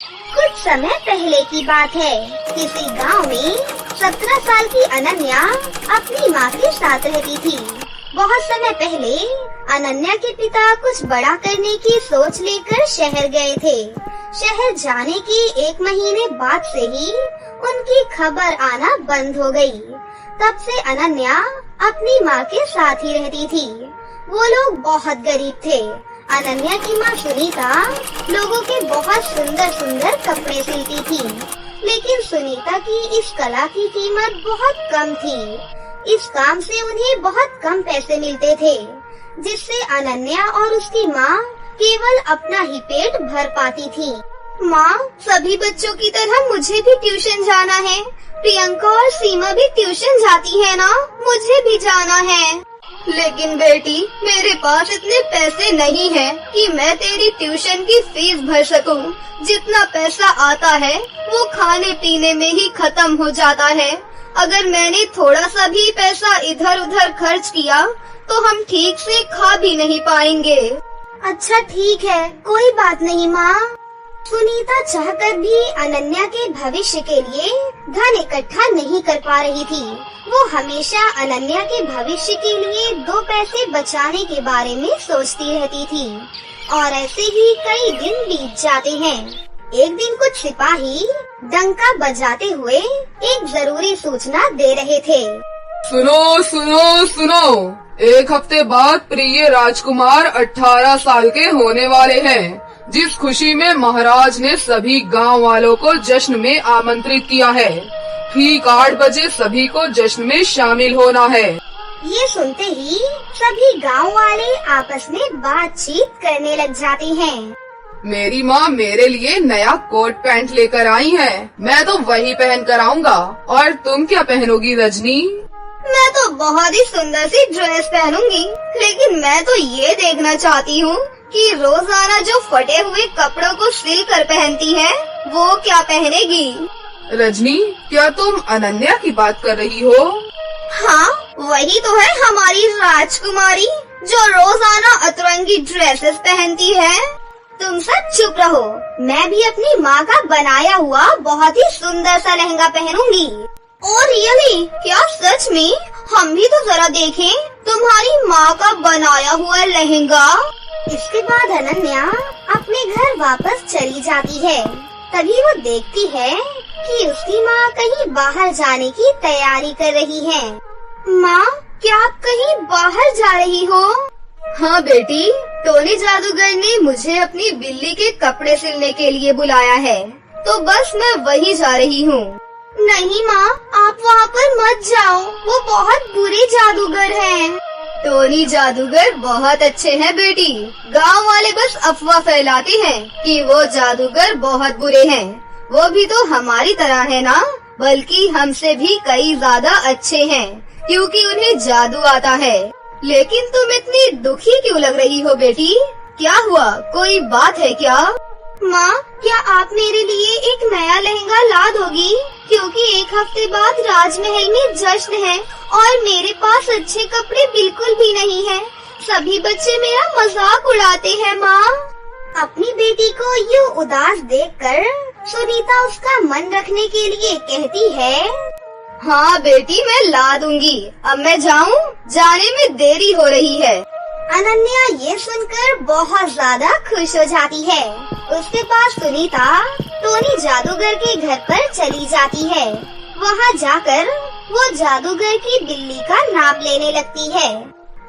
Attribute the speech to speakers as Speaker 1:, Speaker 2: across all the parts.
Speaker 1: कुछ समय पहले की बात है। किसी गांव में 17 साल की अनन्या अपनी माँ के साथ रहती थी। बहुत समय पहले अनन्या के पिता कुछ बड़ा करने की सोच लेकर शहर गए थे। शहर जाने के 1 महीने बाद से ही उनकी खबर आना बंद हो गई। तब से अनन्या अपनी माँ के साथ ही रहती थी। वो लोग बहुत गरीब थे। अनन्या की माँ सुनीता लोगों के बहुत सुंदर सुंदर कपड़े सिलती थी, लेकिन सुनीता की इस कला की कीमत बहुत कम थी। इस काम से उन्हें बहुत कम पैसे मिलते थे, जिससे अनन्या और उसकी माँ केवल अपना ही पेट भर पाती थी। माँ, सभी बच्चों की तरह मुझे भी ट्यूशन जाना है। प्रियंका और सीमा भी ट्यूशन जाती है ना, मुझे भी जाना है। लेकिन बेटी, मेरे पास इतने पैसे नहीं हैं कि मैं तेरी ट्यूशन की फीस भर सकूं। जितना पैसा आता है वो खाने पीने में ही खत्म हो जाता है। अगर मैंने थोड़ा सा भी पैसा इधर उधर खर्च किया तो हम ठीक से खा भी नहीं पाएंगे। अच्छा ठीक है, कोई बात नहीं माँ। सुनीता चाहकर भी अनन्या के भविष्य के लिए धन इकट्ठा नहीं कर पा रही थी। वो हमेशा अनन्या के भविष्य के लिए 2 पैसे बचाने के बारे में सोचती रहती थी। और ऐसे ही कई दिन बीत जाते हैं। एक दिन कुछ सिपाही डंका बजाते हुए एक जरूरी सूचना दे रहे थे।
Speaker 2: सुनो सुनो सुनो, 1 हफ्ते बाद प्रिय राजकुमार 18 साल के होने वाले हैं, जिस खुशी में महाराज ने सभी गांव वालों को जश्न में आमंत्रित किया है। ठीक 8 बजे सभी को जश्न में शामिल होना है।
Speaker 1: ये सुनते ही सभी गांव वाले आपस में बातचीत करने लग जाते हैं।
Speaker 2: मेरी माँ मेरे लिए नया कोट पैंट लेकर आई है, मैं तो वही पहन कर आऊँगा। और तुम क्या पहनोगी रजनी?
Speaker 1: मैं तो बहुत ही सुंदर सी ड्रेस पहनूंगी, लेकिन मैं तो ये देखना चाहती हूँ कि रोजाना जो फटे हुए कपड़ों को सिल कर पहनती है वो क्या पहनेगी।
Speaker 2: रजनी, क्या तुम अनन्या की बात कर रही हो?
Speaker 1: हाँ, वही तो है हमारी राजकुमारी जो रोजाना अतरंगी ड्रेसेस पहनती है। तुम सब चुप रहो, मैं भी अपनी माँ का बनाया हुआ बहुत ही सुंदर सा लहंगा पहनूंगी। और रियली, क्या सच में? हम भी तो जरा देखें तुम्हारी माँ का बनाया हुआ लहंगा। इसके बाद अनन्या अपने घर वापस चली जाती है। तभी वो देखती है कि उसकी माँ कहीं बाहर जाने की तैयारी कर रही है। माँ, क्या आप कहीं बाहर जा रही हो?
Speaker 3: हाँ बेटी, टोनी जादूगर ने मुझे अपनी बिल्ली के कपड़े सिलने के लिए बुलाया है, तो बस मैं वही जा रही हूँ।
Speaker 1: नहीं माँ, आप वहाँ पर मत जाओ, वो बहुत बुरे जादूगर हैं।
Speaker 3: टोनी जादूगर बहुत अच्छे हैं बेटी, गांव वाले बस अफवाह फैलाते हैं कि वो जादूगर बहुत बुरे हैं। वो भी तो हमारी तरह है ना, बल्कि हमसे भी कई ज्यादा अच्छे हैं, क्योंकि उन्हें जादू आता है। लेकिन तुम इतनी दुखी क्यों लग रही हो बेटी? क्या हुआ, कोई बात है क्या?
Speaker 1: माँ, क्या आप मेरे लिए एक नया लहंगा ला दोगी? क्योंकि 1 हफ्ते बाद राजमहल में जश्न है और मेरे पास अच्छे कपड़े बिल्कुल भी नहीं हैं। सभी बच्चे मेरा मजाक उड़ाते हैं। माँ, अपनी बेटी को यूँ उदास देखकर सुनीता उसका मन रखने के लिए कहती है।
Speaker 3: हाँ बेटी, मैं ला दूंगी। अब मैं जाऊँ? जाने में देरी हो रही है।
Speaker 1: अनन्या ये सुनकर बहुत ज्यादा खुश हो जाती है। उसके पास सुनीता टोनी जादूगर के घर पर चली जाती है। वहाँ जाकर वो जादूगर की बिल्ली का नाप लेने लगती है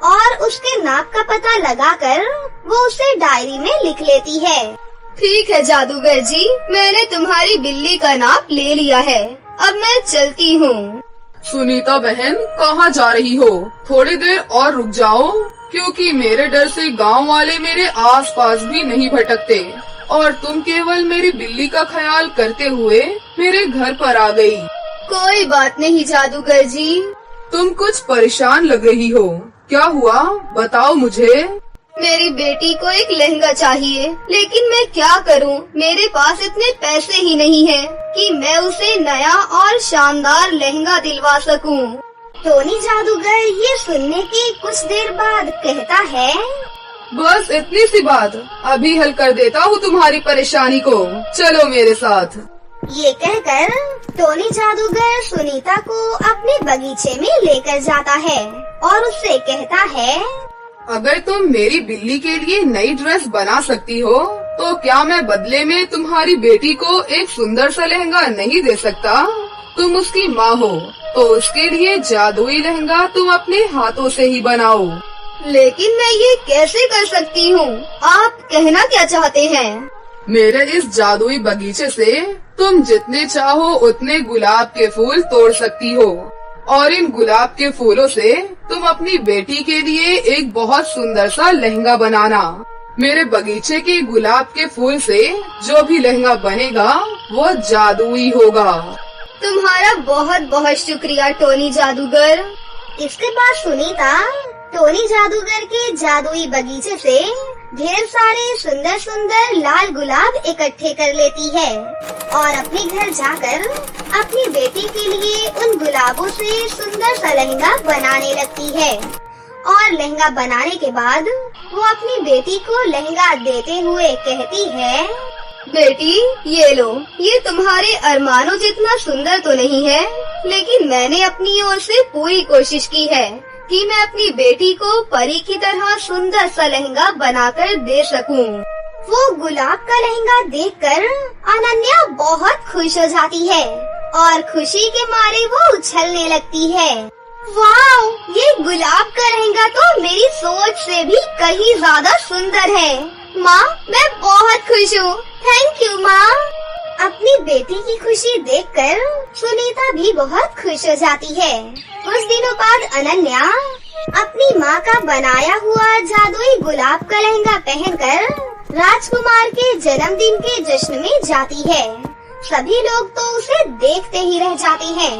Speaker 1: और उसके नाप का पता लगाकर वो उसे डायरी में लिख लेती है।
Speaker 3: ठीक है जादूगर जी, मैंने तुम्हारी बिल्ली का नाप ले लिया है, अब मैं चलती हूँ।
Speaker 2: सुनीता बहन, कहाँ जा रही हो? थोड़ी देर और रुक जाओ, क्योंकि मेरे डर से गांव वाले मेरे आसपास भी नहीं भटकते और तुम केवल मेरी बिल्ली का ख्याल करते हुए मेरे घर पर आ गई।
Speaker 3: कोई बात नहीं जादूगर जी।
Speaker 2: तुम कुछ परेशान लग रही हो, क्या हुआ बताओ मुझे।
Speaker 3: मेरी बेटी को एक लहंगा चाहिए, लेकिन मैं क्या करूं? मेरे पास इतने पैसे ही नहीं हैं कि मैं उसे नया और शानदार लहंगा दिलवा सकूं।
Speaker 1: टोनी जादूगर ये सुनने के कुछ देर बाद कहता है।
Speaker 2: बस इतनी सी बात, अभी हल कर देता हूँ तुम्हारी परेशानी को, चलो मेरे साथ।
Speaker 1: ये कहकर टोनी जादूगर सुनीता को अपने बगीचे में लेकर जाता है और उससे कहता है,
Speaker 2: अगर तुम मेरी बिल्ली के लिए नई ड्रेस बना सकती हो तो क्या मैं बदले में तुम्हारी बेटी को एक सुंदर सा लहंगा नहीं दे सकता? तुम उसकी माँ हो तो उसके लिए जादुई लहंगा तुम अपने हाथों से ही बनाओ।
Speaker 3: लेकिन मैं ये कैसे कर सकती हूँ? आप कहना क्या चाहते हैं?
Speaker 2: मेरे इस जादुई बगीचे से तुम जितने चाहो उतने गुलाब के फूल तोड़ सकती हो और इन गुलाब के फूलों से तुम अपनी बेटी के लिए एक बहुत सुंदर सा लहंगा बनाना। मेरे बगीचे के गुलाब के फूल से जो भी लहंगा बनेगा वो जादुई होगा।
Speaker 3: तुम्हारा बहुत बहुत शुक्रिया टोनी जादूगर।
Speaker 1: इसके बाद सुनीता टोनी जादूगर के जादुई बगीचे से ढेर सारे सुंदर सुंदर लाल गुलाब इकट्ठे कर लेती है और अपने घर जाकर अपनी बेटी के लिए उन गुलाबों से सुंदर सा लहंगा बनाने लगती है। और लहंगा बनाने के बाद वो अपनी बेटी को लहंगा देते हुए कहती है,
Speaker 3: बेटी ये लो, ये तुम्हारे अरमानों जितना सुंदर तो नहीं है, लेकिन मैंने अपनी ओर से पूरी कोशिश की है कि मैं अपनी बेटी को परी की तरह सुंदर सा लहंगा बनाकर दे सकूं।
Speaker 1: वो गुलाब का लहंगा देखकर अनन्या बहुत खुश हो जाती है और खुशी के मारे वो उछलने लगती है। वाओ, ये गुलाब का लहंगा तो मेरी सोच से भी कहीं ज्यादा सुंदर है। माँ, मैं बहुत खुश हूँ। थैंक यू माँ। अपनी बेटी की खुशी देखकर सुनीता भी बहुत खुश हो जाती है। कुछ दिनों बाद अनन्या अपनी माँ का बनाया हुआ जादुई गुलाब का लहंगा पहनकर राजकुमार के जन्मदिन के जश्न में जाती है। सभी लोग तो उसे देखते ही रह जाते हैं।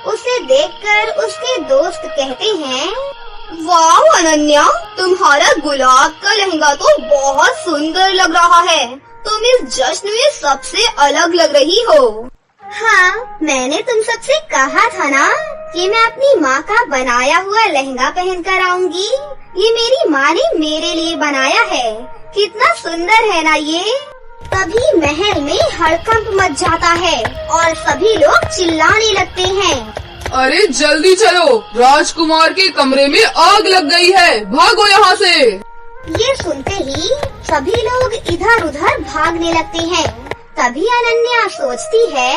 Speaker 1: उसे देखकर उसके दोस्त कहते हैं,
Speaker 3: वाओ अनन्या, तुम्हारा गुलाब का लहंगा तो बहुत सुंदर लग रहा है। तुम इस जश्न में सबसे अलग लग रही हो।
Speaker 1: हाँ, मैंने तुम सबसे कहा था ना कि मैं अपनी माँ का बनाया हुआ लहंगा पहन कर आऊंगी। ये मेरी माँ ने मेरे लिए बनाया है। कितना सुंदर है ना ये। तभी महल में हड़कंप मच जाता है और सभी लोग चिल्लाने लगते हैं,
Speaker 2: अरे जल्दी चलो, राजकुमार के कमरे में आग लग गई है, भागो यहाँ से।
Speaker 1: ये सुनते ही सभी लोग इधर उधर भागने लगते हैं। तभी अनन्या सोचती है,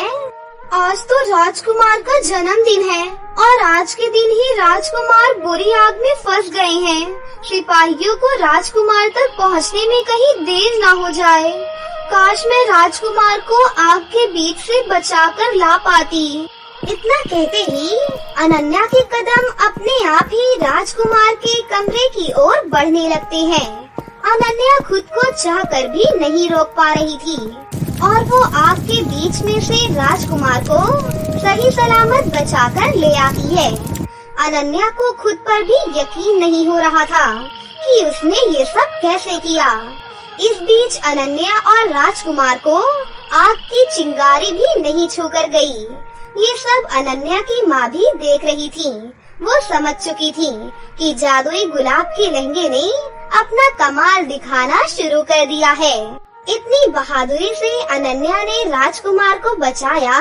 Speaker 1: आज तो राजकुमार का जन्मदिन है और आज के दिन ही राजकुमार बुरी आग में फंस गए हैं। सिपाहियों को राजकुमार तक पहुँचने में कहीं देर न हो जाए। काश मैं राजकुमार को आग के बीच से बचाकर ला पाती। इतना कहते ही अनन्या के कदम अपने आप ही राजकुमार के कमरे की ओर बढ़ने लगते हैं। अनन्या खुद को चाहकर भी नहीं रोक पा रही थी और वो आग के बीच में से राजकुमार को सही सलामत बचाकर ले आती है। अनन्या को खुद पर भी यकीन नहीं हो रहा था कि उसने ये सब कैसे किया। इस बीच अनन्या और राजकुमार को आग की चिंगारी भी नहीं छूकर गई। ये सब अनन्या की माँ भी देख रही थी। वो समझ चुकी थी कि जादुई गुलाब के लहंगे ने अपना कमाल दिखाना शुरू कर दिया है। इतनी बहादुरी से अनन्या ने राजकुमार को बचाया।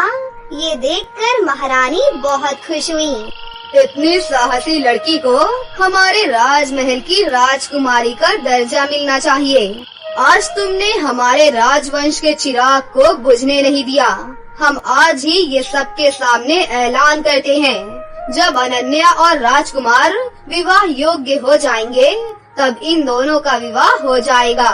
Speaker 1: ये देखकर महारानी बहुत खुश हुई।
Speaker 3: इतनी साहसी लड़की को हमारे राजमहल की राजकुमारी का दर्जा मिलना चाहिए। आज तुमने हमारे राजवंश के चिराग को बुझने नहीं दिया। हम आज ही ये सबके सामने ऐलान करते हैं, जब अनन्या और राजकुमार विवाह योग्य हो जाएंगे तब इन दोनों का विवाह हो जाएगा।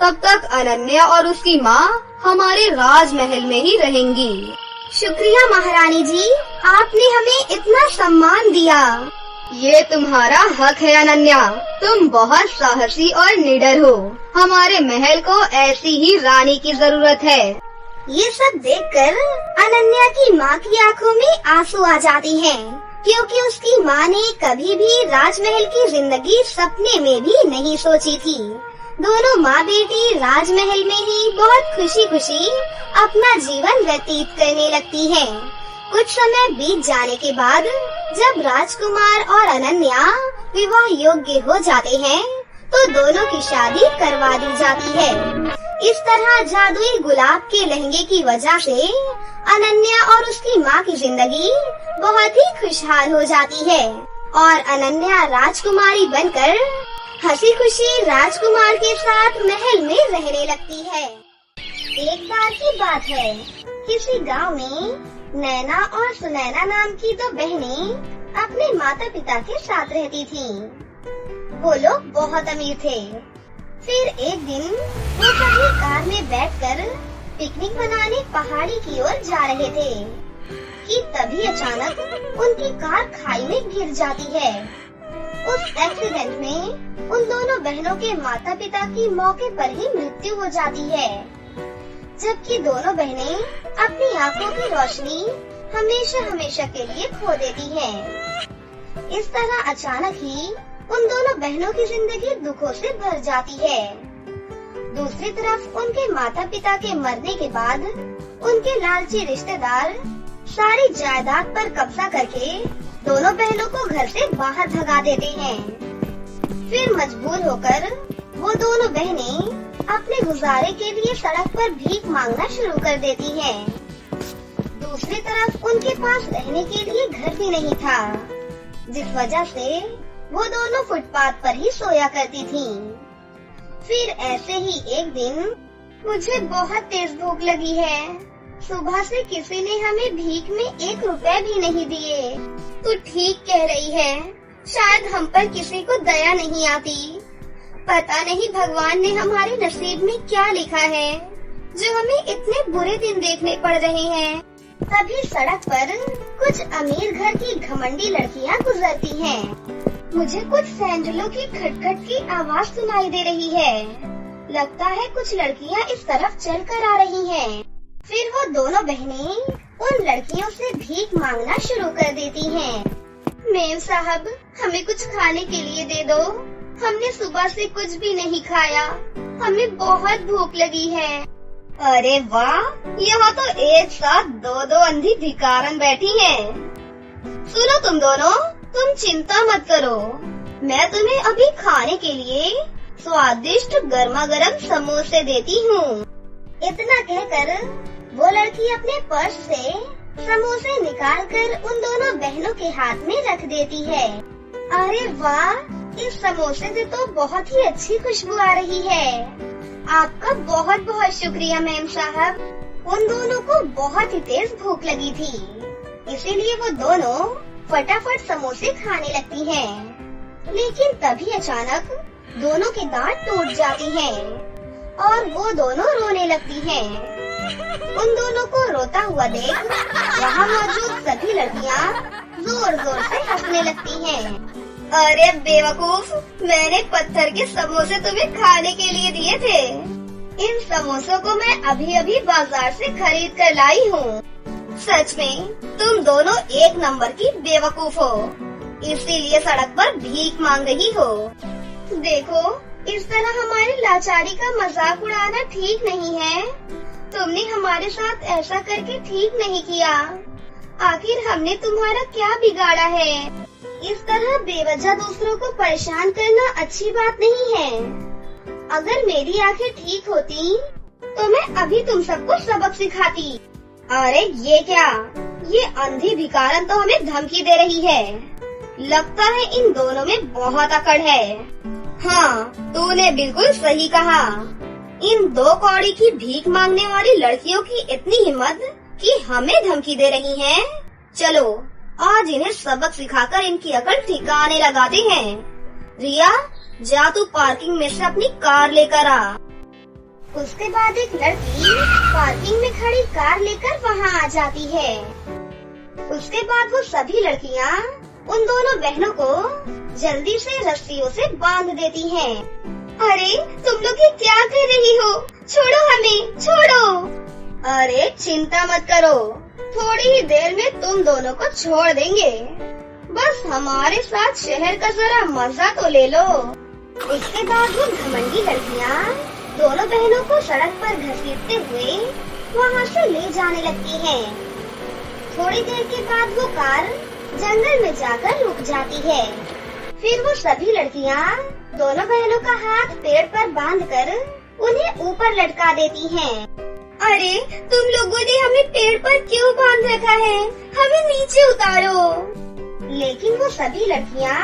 Speaker 3: तब तक अनन्या और उसकी माँ हमारे राजमहल में ही रहेंगी।
Speaker 1: शुक्रिया महारानी जी, आपने हमें इतना सम्मान दिया।
Speaker 3: ये तुम्हारा हक है अनन्या, तुम बहुत साहसी और निडर हो। हमारे महल को ऐसी ही रानी की जरूरत है।
Speaker 1: ये सब देखकर अनन्या की माँ की आंखों में आंसू आ जाते हैं, क्योंकि उसकी माँ ने कभी भी राजमहल की जिंदगी सपने में भी नहीं सोची थी। दोनों माँ बेटी राजमहल में ही बहुत खुशी खुशी अपना जीवन व्यतीत करने लगती हैं। कुछ समय बीत जाने के बाद जब राजकुमार और अनन्या विवाह योग्य हो जाते हैं, तो दोनों की शादी करवा दी जाती है। इस तरह जादुई गुलाब के लहंगे की वजह से अनन्या और उसकी माँ की जिंदगी बहुत ही खुशहाल हो जाती है और अनन्या राजकुमारी बनकर हंसी खुशी राजकुमार के साथ महल में रहने लगती है। एक बार की बात है, किसी गांव में नैना और सुनैना नाम की दो बहनें अपने माता पिता के साथ रहती थीं। वो लोग बहुत अमीर थे। फिर एक दिन वो सभी कार में बैठकर पिकनिक मनाने पहाड़ी की ओर जा रहे थे कि तभी अचानक उनकी कार खाई में गिर जाती है। उस एक्सीडेंट में उन दोनों बहनों के माता पिता की मौके पर ही मृत्यु हो जाती है, जबकि दोनों बहनें अपनी आंखों की रोशनी हमेशा हमेशा के लिए खो देती हैं। इस तरह अचानक ही उन दोनों बहनों की जिंदगी दुखों से भर जाती है। दूसरी तरफ उनके माता पिता के मरने के बाद उनके लालची रिश्तेदार सारी जायदाद पर कब्जा करके दोनों बहनों को घर से बाहर भगा देते हैं। फिर मजबूर होकर वो दोनों बहनें अपने गुजारे के लिए सड़क पर भीख मांगना शुरू कर देती हैं। दूसरी तरफ उनके पास रहने के लिए घर भी नहीं था, जिस वजह से वो दोनों फुटपाथ पर ही सोया करती थीं। फिर ऐसे ही एक दिन, मुझे बहुत तेज भूख लगी है, सुबह से किसी ने हमें भीख में 1 रुपए भी नहीं दिए। तू ठीक कह रही है, शायद हम पर किसी को दया नहीं आती। पता नहीं भगवान ने हमारे नसीब में क्या लिखा है जो हमें इतने बुरे दिन देखने पड़ रहे हैं। तभी सड़क पर कुछ अमीर घर की घमंडी लड़कियां गुजरती हैं। मुझे कुछ सैंडलों की खटखट की आवाज सुनाई दे रही है। लगता है कुछ लड़कियां इस तरफ चल कर आ रही हैं। फिर वो दोनों बहनें उन लड़कियों से भीख मांगना शुरू कर देती हैं। मेम साहब, हमें कुछ खाने के लिए दे दो, हमने सुबह से कुछ भी नहीं खाया, हमें बहुत भूख लगी है। अरे वाह, यहाँ तो एक साथ 2 अंधी भिखारन बैठी हैं। सुनो तुम दोनों, तुम चिंता मत करो, मैं तुम्हें अभी खाने के लिए स्वादिष्ट गर्मा गर्म समोसे देती हूँ। इतना कहकर वो लड़की अपने पर्स से समोसे निकालकर उन दोनों बहनों के हाथ में रख देती है। अरे वाह, इस समोसे से तो बहुत ही अच्छी खुशबू आ रही है। आपका बहुत बहुत शुक्रिया मैम साहब। उन दोनों को बहुत ही तेज भूख लगी थी, इसीलिए वो दोनों फटाफट समोसे खाने लगती हैं। लेकिन तभी अचानक दोनों के दांत टूट जाती हैं और वो दोनों रोने लगती हैं। उन दोनों को रोता हुआ देख वहाँ मौजूद सभी लड़कियाँ जोर जोर से हंसने लगती हैं। अरे बेवकूफ, मैंने पत्थर के समोसे तुम्हें खाने के लिए दिए थे। इन समोसों को मैं अभी अभी बाजार से खरीद कर लाई हूँ। सच में तुम दोनों एक नंबर की बेवकूफ हो, इसीलिए सड़क पर भीख मांग रही हो। देखो, इस तरह हमारी लाचारी का मजाक उड़ाना ठीक नहीं है। तुमने हमारे साथ ऐसा करके ठीक नहीं किया। आखिर हमने तुम्हारा क्या बिगाड़ा है? इस तरह बेवजह दूसरों को परेशान करना अच्छी बात नहीं है। अगर मेरी आंखें ठीक होती तो मैं अभी तुम सबको सबक सिखाती। अरे ये क्या, ये अंधी भिखारन तो हमें धमकी दे रही है। लगता है इन दोनों में बहुत अकड़ है। हाँ, तूने बिल्कुल सही कहा। इन 2 कौड़ी की भीख मांगने वाली लड़कियों की इतनी हिम्मत कि हमें धमकी दे रही हैं। चलो आज इन्हें सबक सिखाकर इनकी अकड़ ठिकाने लगाते हैं। रिया, जा तू पार्किंग में से अपनी कार लेकर आ। उसके बाद एक लड़की पार्किंग में खड़ी कार लेकर वहाँ आ जाती है। उसके बाद वो सभी लड़कियाँ उन दोनों बहनों को जल्दी से रस्सियों से बांध देती हैं। अरे तुम लोग ये क्या कर रही हो? छोड़ो हमें, छोड़ो। अरे चिंता मत करो, थोड़ी ही देर में तुम दोनों को छोड़ देंगे। बस हमारे साथ शहर का जरा मजा तो ले लो। उसके बाद वो घमंडी लड़कियाँ दोनों बहनों को सड़क पर घसीटते हुए वहाँ से ले जाने लगती हैं। थोड़ी देर के बाद वो कार जंगल में जाकर रुक जाती है। फिर वो सभी लड़कियाँ दोनों बहनों का हाथ पेड़ पर बांधकर उन्हें ऊपर लटका देती हैं।
Speaker 3: अरे तुम लोगों ने हमें पेड़ पर क्यों बांध रखा है? हमें नीचे उतारो।
Speaker 1: लेकिन वो सभी लड़कियां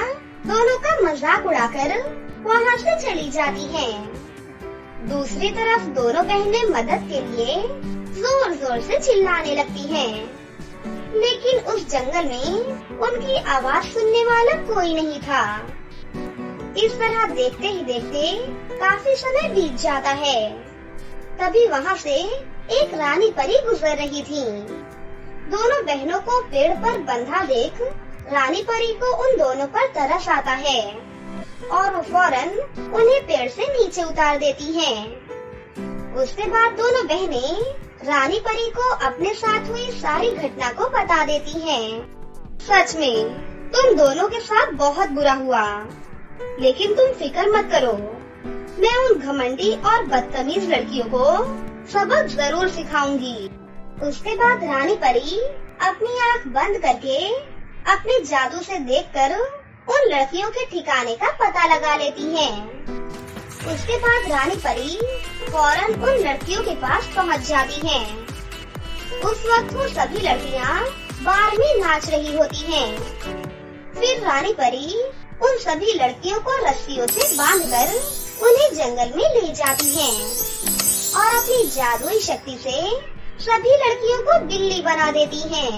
Speaker 1: दोनों का मजाक उड़ाकर वहाँ से चली जाती हैं। दूसरी तरफ दोनों बहनें मदद के लिए जोर जोर से चिल्लाने लगती हैं। लेकिन उस जंगल में उनकी आवाज सुनने वाला कोई नहीं था। इस तरह देखते ही देखते काफी समय बीत जाता है। तभी वहाँ से एक रानी परी गुजर रही थी। दोनों बहनों को पेड़ पर बंधा देख रानी परी को उन दोनों पर तरस आता है और वो फौरन उन्हें पेड़ से नीचे उतार देती हैं। उसके बाद दोनों बहनें रानी परी को अपने साथ हुई सारी घटना को बता देती हैं। सच में तुम दोनों के साथ बहुत बुरा हुआ, लेकिन तुम फिक्र मत करो, मैं उन घमंडी और बदतमीज लड़कियों को सबक जरूर सिखाऊंगी। उसके बाद रानी परी अपनी आँख बंद करके अपने जादू से देखकर उन लड़कियों के ठिकाने का पता लगा लेती हैं। उसके बाद रानी परी फौरन उन लड़कियों के पास पहुंच जाती हैं। उस वक्त वो सभी लड़कियां बार में नाच रही होती हैं। फिर रानी परी उन सभी लड़कियों को रस्सियों से बांधकर उन्हें जंगल में ले जाती हैं और अपनी जादुई शक्ति से सभी लड़कियों को बिल्ली बना देती हैं।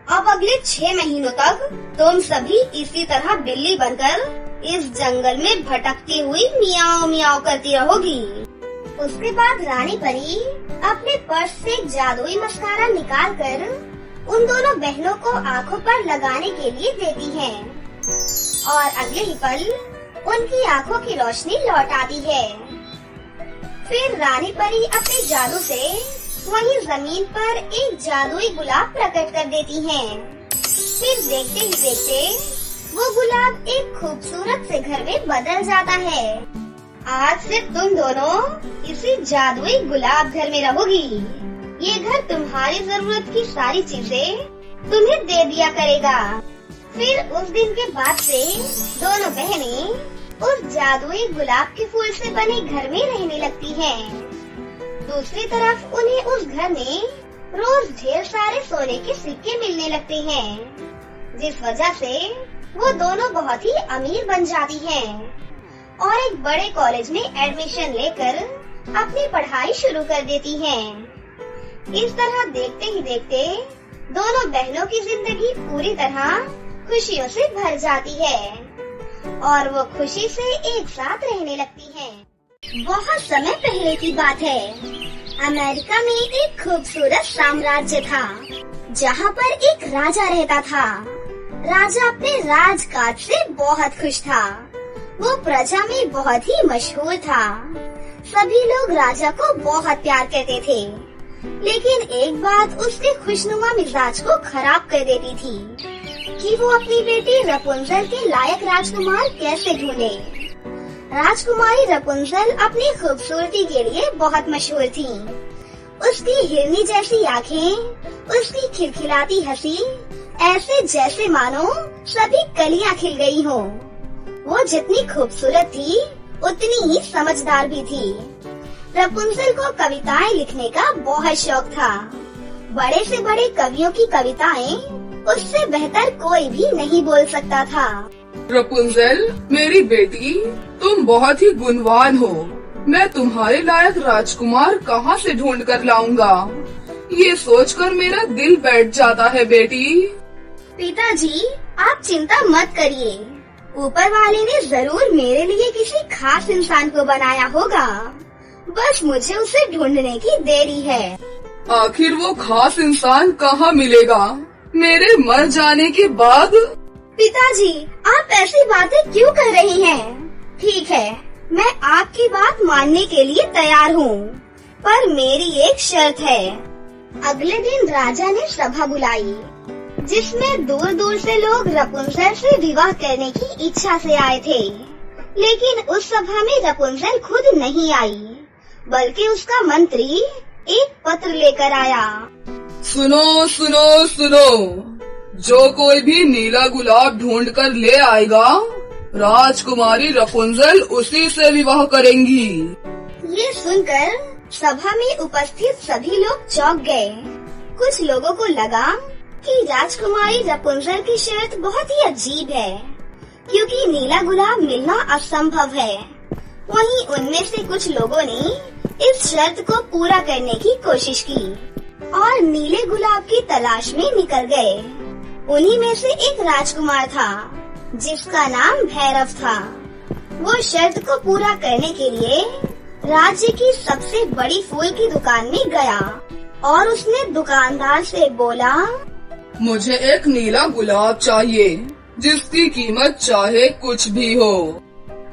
Speaker 3: अब अगले 6 महीनों तक तुम सभी इसी तरह बिल्ली बनकर इस जंगल में भटकती हुई मियाओ मियाओ करती रहोगी।
Speaker 1: उसके बाद रानी परी अपने पर्स से एक जादुई मस्कारा निकालकर उन दोनों बहनों को आंखों पर लगाने के लिए देती है और अगले ही पल उनकी आंखों की रोशनी लौट आती है। फिर रानी परी अपने जादू से वहीं जमीन पर एक जादुई गुलाब प्रकट कर देती हैं। फिर देखते ही देखते वो गुलाब एक खूबसूरत से घर में बदल जाता है। आज से तुम दोनों इसी जादुई गुलाब घर में रहोगी। ये घर तुम्हारी जरूरत की सारी चीजें तुम्हें दे दिया करेगा। फिर उस दिन के बाद से दोनों बहनें उस जादुई गुलाब के फूल से बने घर में रहने लगती हैं। दूसरी तरफ उन्हें उस घर में रोज ढेर सारे सोने के सिक्के मिलने लगते हैं, जिस वजह से वो दोनों बहुत ही अमीर बन जाती हैं और एक बड़े कॉलेज में एडमिशन लेकर अपनी पढ़ाई शुरू कर देती हैं। इस तरह देखते ही देखते दोनों बहनों की जिंदगी पूरी तरह खुशियों से भर जाती है और वो खुशी से एक साथ रहने लगती हैं। बहुत समय पहले की बात है। अमेरिका में एक खूबसूरत साम्राज्य था, जहाँ पर एक राजा रहता था। राजा अपने राजकाज से बहुत खुश था। वो प्रजा में बहुत ही मशहूर था। सभी लोग राजा को बहुत प्यार करते थे, लेकिन एक बात उसके खुशनुमा मिजाज को खराब कर देती थी कि वो अपनी बेटी रपुंजल के लायक राजकुमार कैसे ढूंढे। राजकुमारी रपुंजल अपनी खूबसूरती के लिए बहुत मशहूर थी। उसकी हिरनी जैसी आँखें, उसकी खिलखिलाती हंसी ऐसे जैसे मानो सभी कलियां खिल गई हो। वो जितनी खूबसूरत थी उतनी ही समझदार भी थी। रपुंजल को कविताएं लिखने का बहुत शौक था। बड़े से बड़े कवियों की कविताएं उससे बेहतर कोई भी नहीं बोल सकता था।
Speaker 2: रपुंजल, मेरी बेटी, तुम बहुत ही गुणवान हो। मैं तुम्हारे लायक राजकुमार कहाँ से ढूंढ कर लाऊंगा, ये सोचकर मेरा दिल बैठ जाता है बेटी।
Speaker 1: पिताजी, आप चिंता मत करिए। ऊपर वाले ने जरूर मेरे लिए किसी खास इंसान को बनाया होगा। बस मुझे उसे ढूंढने की देरी है।
Speaker 2: आखिर वो खास इंसान कहाँ मिलेगा मेरे मर जाने के बाद?
Speaker 1: पिताजी, आप ऐसी बातें क्यों कर रही हैं? ठीक है, मैं आपकी बात मानने के लिए तैयार हूँ, पर मेरी एक शर्त है। अगले दिन राजा ने सभा बुलाई, जिसमें दूर दूर से लोग रपुंजल से विवाह करने की इच्छा से आए थे। लेकिन उस सभा में रपुंजल खुद नहीं आई, बल्कि उसका मंत्री एक पत्र लेकर आया।
Speaker 2: सुनो सुनो सुनो, जो कोई भी नीला गुलाब ढूंढ कर ले आएगा राजकुमारी रपुंजल उसी से विवाह करेंगी।
Speaker 1: ये सुनकर सभा में उपस्थित सभी लोग चौंक गए। कुछ लोगों को लगा कि राजकुमारी रपुंजल की शर्त बहुत ही अजीब है, क्योंकि नीला गुलाब मिलना असंभव है। वहीं उनमें से कुछ लोगों ने इस शर्त को पूरा करने की कोशिश की और नीले गुलाब की तलाश में निकल गए। उन्हीं में से एक राजकुमार था जिसका नाम भैरव था। वो शर्त को पूरा करने के लिए राज्य की सबसे बड़ी फूल की दुकान में गया और उसने दुकानदार से बोला,
Speaker 2: मुझे एक नीला गुलाब चाहिए जिसकी कीमत चाहे कुछ भी हो।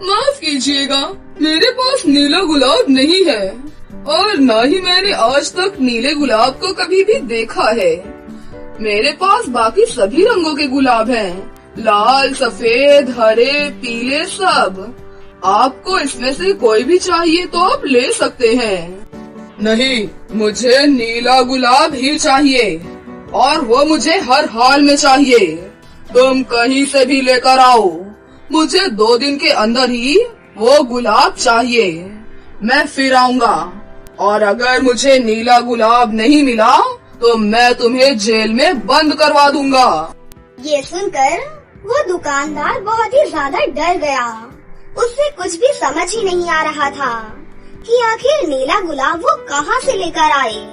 Speaker 2: माफ कीजिएगा, मेरे पास नीला गुलाब नहीं है और न ही मैंने आज तक नीले गुलाब को कभी भी देखा है। मेरे पास बाकी सभी रंगों के गुलाब हैं, लाल, सफेद, हरे, पीले, सब। आपको इसमें से कोई भी चाहिए तो आप ले सकते हैं। नहीं, मुझे नीला गुलाब ही चाहिए और वो मुझे हर हाल में चाहिए। तुम कहीं से भी लेकर आओ, मुझे 2 दिन के अंदर ही वो गुलाब चाहिए। मैं फिर आऊंगा और अगर मुझे नीला गुलाब नहीं मिला तो मैं तुम्हें जेल में बंद करवा दूंगा।
Speaker 1: ये सुनकर वो दुकानदार बहुत ही ज्यादा डर गया। उससे कुछ भी समझ ही नहीं आ रहा था कि आखिर नीला गुलाब वो कहाँ से लेकर आए।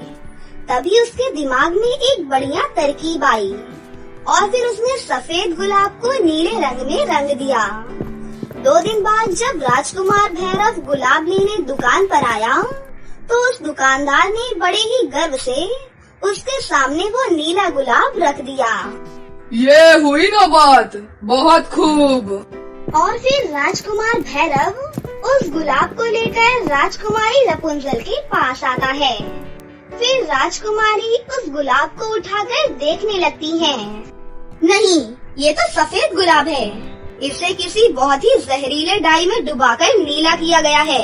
Speaker 1: तभी उसके दिमाग में एक बढ़िया तरकीब आई और फिर उसने सफेद गुलाब को नीले रंग में रंग दिया। 2 दिन बाद जब राजकुमार भैरव गुलाब लेने दुकान पर आया तो उस दुकानदार ने बड़े ही गर्व से उसके सामने वो नीला गुलाब रख दिया।
Speaker 2: ये हुई ना बात, बहुत खूब।
Speaker 1: और फिर राजकुमार भैरव उस गुलाब को लेकर राजकुमारी रपुंजल के पास आता है। फिर राजकुमारी उस गुलाब को उठाकर देखने लगती है। नहीं, ये तो सफेद गुलाब है। इसे किसी बहुत ही जहरीले डाई में डुबाकर नीला किया गया है।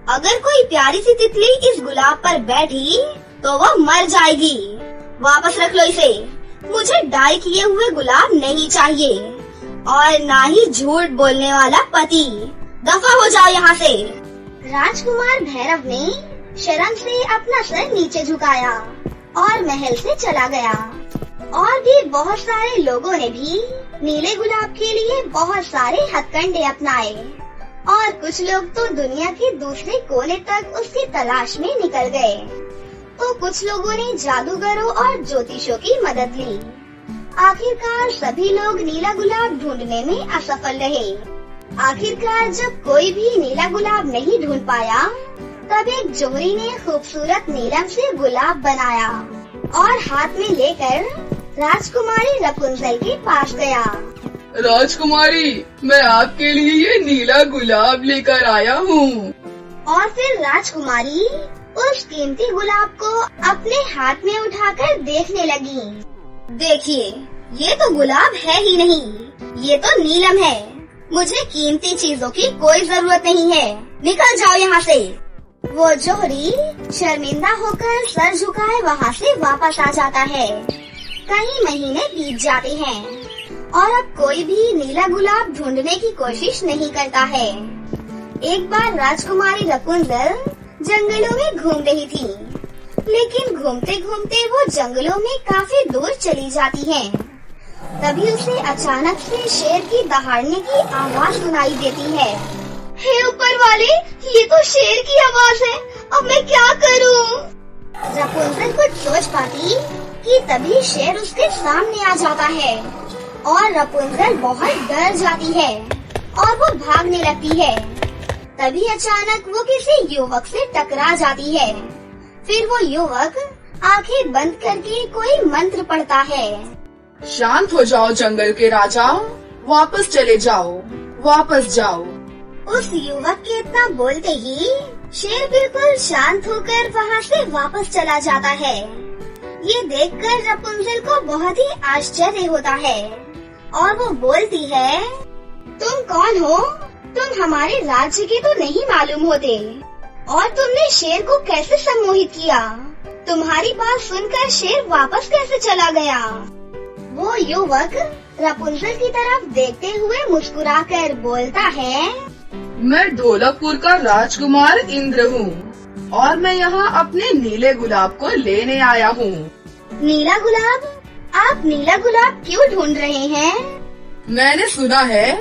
Speaker 1: अगर कोई प्यारी सी तितली इस गुलाब पर बैठी तो वो मर जाएगी। वापस रख लो इसे। मुझे डाई किए हुए गुलाब नहीं चाहिए और ना ही झूठ बोलने वाला पति। दफा हो जाओ यहाँ से। राजकुमार भैरव ने शर्म से अपना सर नीचे झुकाया और महल से चला गया। और भी बहुत सारे लोगों ने भी नीले गुलाब के लिए बहुत सारे हथकंडे अपनाए और कुछ लोग तो दुनिया के दूसरे कोने तक उसकी तलाश में निकल गए। तो कुछ लोगों ने जादूगरों और ज्योतिषों की मदद ली। आखिरकार सभी लोग नीला गुलाब ढूंढने में असफल रहे। आखिरकार जब कोई भी नीला गुलाब नहीं ढूंढ पाया तब एक जोहरी ने खूबसूरत नीलम से गुलाब बनाया और हाथ में लेकर राजकुमारी रपुंजल के पास गया।
Speaker 2: राजकुमारी, मैं आपके लिए ये नीला गुलाब लेकर आया हूँ।
Speaker 1: और फिर राजकुमारी उस कीमती गुलाब को अपने हाथ में उठाकर देखने लगी। देखिए, ये तो गुलाब है ही नहीं, ये तो नीलम है। मुझे कीमती चीजों की कोई जरूरत नहीं है। निकल जाओ यहाँ से। वो जोहरी शर्मिंदा होकर सर झुकाए वहाँ से वापस आ जाता है। कई महीने बीत जाते हैं और अब कोई भी नीला गुलाब ढूंढने की कोशिश नहीं करता है। एक बार राजकुमारी रपुंजल जंगलों में घूम रही थी, लेकिन घूमते घूमते वो जंगलों में काफी दूर चली जाती है। तभी उसे अचानक से शेर की दहाड़ने की आवाज सुनाई देती है। हे ऊपर वाले, ये तो शेर की आवाज है। अब मैं क्या करूं? रपुंजल कुछ सोच पाती कि तभी शेर उसके सामने आ जाता है और रपुंजल बहुत डर जाती है और वो भागने लगती है। तभी अचानक वो किसी युवक से टकरा जाती है। फिर वो युवक आंखें बंद करके कोई मंत्र पढ़ता है।
Speaker 2: शांत हो जाओ जंगल के राजा, वापस चले जाओ, वापस जाओ।
Speaker 1: उस युवक के इतना बोलते ही शेर बिल्कुल शांत होकर वहाँ से वापस चला जाता है। ये देखकर रपुंजल को बहुत ही आश्चर्य होता है और वो बोलती है, तुम कौन हो? तुम हमारे राज्य के तो नहीं मालूम होते और तुमने शेर को कैसे सम्मोहित किया? तुम्हारी बात सुनकर शेर वापस कैसे चला गया? वो युवक रपुंजल की तरफ देखते हुए मुस्कुराकर बोलता है,
Speaker 2: मैं ढोलकपुर का राजकुमार इंद्र हूँ और मैं यहाँ अपने नीले गुलाब को लेने आया हूँ।
Speaker 1: नीला गुलाब? आप नीला गुलाब क्यों ढूंढ रहे हैं?
Speaker 2: मैंने सुना है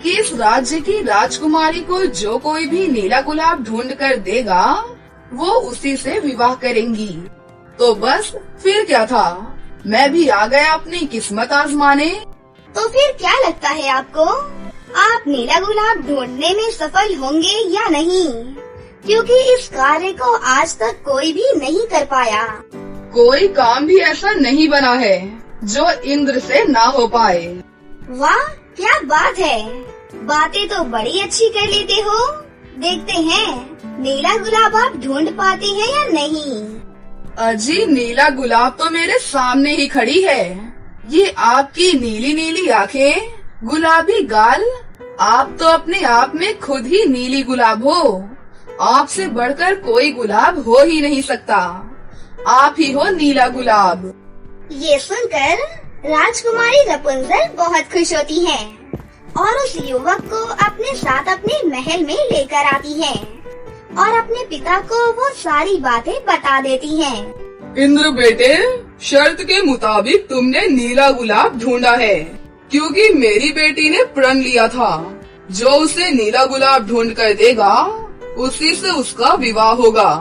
Speaker 2: कि इस राज्य की राजकुमारी को जो कोई भी नीला गुलाब ढूंढ कर देगा वो उसी से विवाह करेंगी। तो बस फिर क्या था, मैं भी आ गया अपनी किस्मत आजमाने।
Speaker 1: तो फिर क्या लगता है आपको, आप नीला गुलाब ढूंढने में सफल होंगे या नहीं? क्योंकि इस कार्य को आज तक कोई भी नहीं कर पाया।
Speaker 2: कोई काम भी ऐसा नहीं बना है जो इंद्र से ना हो पाए।
Speaker 1: वाह, क्या बात है, बातें तो बड़ी अच्छी कर लेते हो। देखते हैं नीला गुलाब आप ढूंढ पाते हैं या नहीं।
Speaker 2: अजी, नीला गुलाब तो मेरे सामने ही खड़ी है। ये आपकी नीली नीली आंखें, गुलाबी गाल, आप तो अपने आप में खुद ही नीली गुलाब हो। आपसे बढ़कर कोई गुलाब हो ही नहीं सकता। आप ही हो नीला गुलाब।
Speaker 1: ये सुनकर राजकुमारी रपुंजल बहुत खुश होती है और उस युवक को अपने साथ अपने महल में लेकर आती है और अपने पिता को वो सारी बातें बता देती हैं।
Speaker 2: इंद्र बेटे, शर्त के मुताबिक तुमने नीला गुलाब ढूंढा है, क्योंकि मेरी बेटी ने प्रण लिया था जो उसे नीला गुलाब ढूंढ कर देगा उसी से उसका विवाह होगा।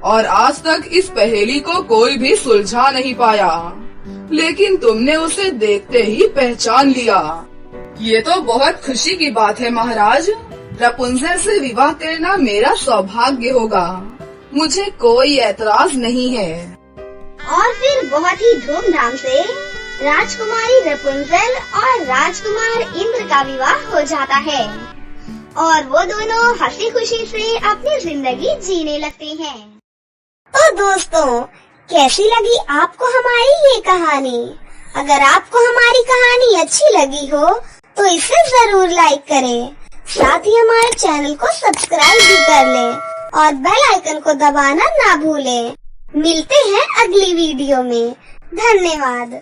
Speaker 2: और आज तक इस पहेली को कोई भी सुलझा नहीं पाया, लेकिन तुमने उसे देखते ही पहचान लिया। ये तो बहुत खुशी की बात है महाराज। रपुंजल से विवाह करना मेरा सौभाग्य होगा, मुझे कोई ऐतराज नहीं है।
Speaker 1: और फिर बहुत ही धूमधाम से राजकुमारी रपुंजल और राजकुमार इंद्र का विवाह हो जाता है और वो दोनों हंसी खुशी से अपनी जिंदगी जीने लगते हैं। तो दोस्तों, कैसी लगी आपको हमारी ये कहानी? अगर आपको हमारी कहानी अच्छी लगी हो तो इसे जरूर लाइक करें, साथ ही हमारे चैनल को सब्सक्राइब भी कर लें और बेल आइकन को दबाना ना भूलें। मिलते हैं अगली वीडियो में। धन्यवाद।